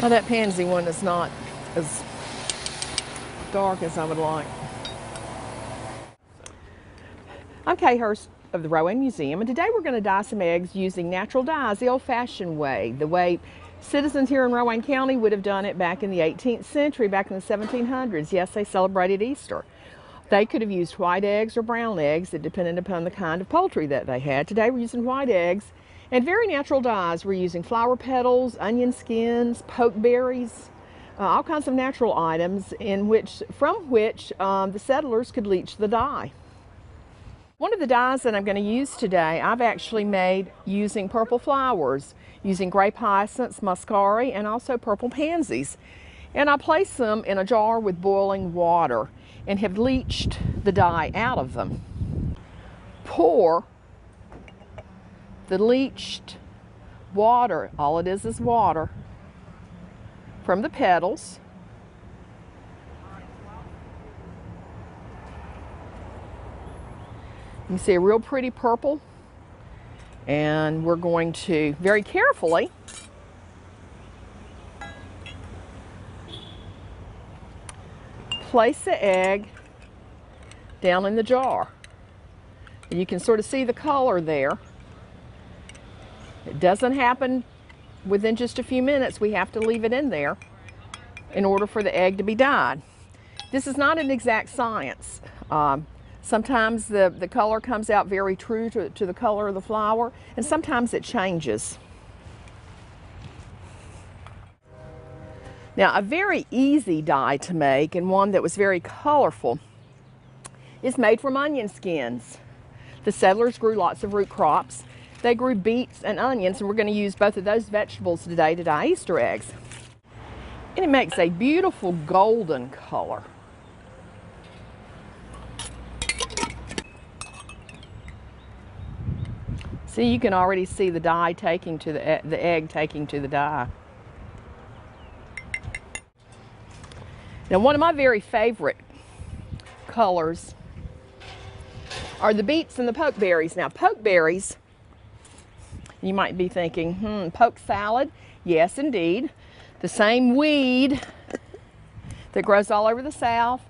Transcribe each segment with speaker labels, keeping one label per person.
Speaker 1: Well, that pansy one is not as dark as I would like. I'm Kaye Hurts of the Rowan Museum, and today we're going to dye some eggs using natural dyes the old-fashioned way, the way citizens here in Rowan County would have done it back in the 18th century, back in the 1700s. Yes, they celebrated Easter. They could have used white eggs or brown eggs. It depended upon the kind of poultry that they had. Today we're using white eggs and very natural dyes. We're using flower petals, onion skins, pokeberries, all kinds of natural items from which the settlers could leach the dye. One of the dyes that I'm going to use today, I've actually made using purple flowers, using grape hyacinths, muscari, and also purple pansies. And I place them in a jar with boiling water and have leached the dye out of them. Pour the leached water, all it is water, from the petals. You see a real pretty purple, and we're going to very carefully place the egg down in the jar. You can sort of see the color there. It doesn't happen within just a few minutes. We have to leave it in there in order for the egg to be dyed. This is not an exact science. Sometimes the color comes out very true to the color of the flower, and sometimes it changes. Now, a very easy dye to make, and one that was very colorful, is made from onion skins. The settlers grew lots of root crops. They grew beets and onions, and we're going to use both of those vegetables today to dye Easter eggs. And it makes a beautiful golden color. See, you can already see the dye taking to the egg taking to the dye. Now, one of my very favorite colors are the beets and the pokeberries. Now, pokeberries, you might be thinking, poke salad? Yes, indeed. The same weed that grows all over the South,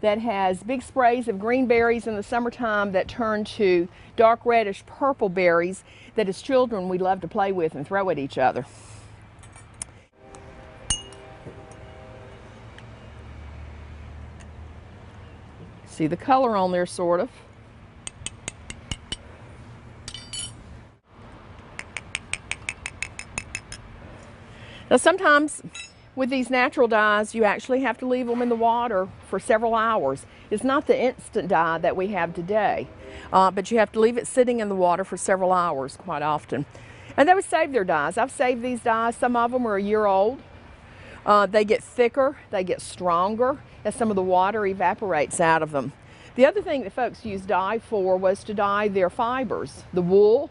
Speaker 1: that has big sprays of green berries in the summertime that turn to dark reddish purple berries that as children we love to play with and throw at each other. See the color on there, sort of. Now, sometimes with these natural dyes, you actually have to leave them in the water for several hours. It's not the instant dye that we have today, but you have to leave it sitting in the water for several hours quite often. And they would save their dyes. I've saved these dyes. Some of them are a year old. They get thicker, they get stronger as some of the water evaporates out of them. The other thing that folks used dye for was to dye their fibers, the wool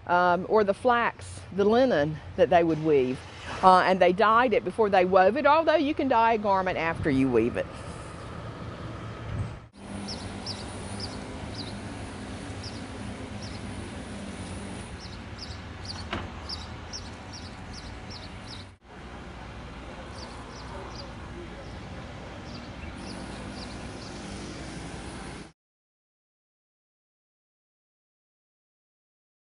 Speaker 1: or the flax, the linen that they would weave. And they dyed it before they wove it, although you can dye a garment after you weave it.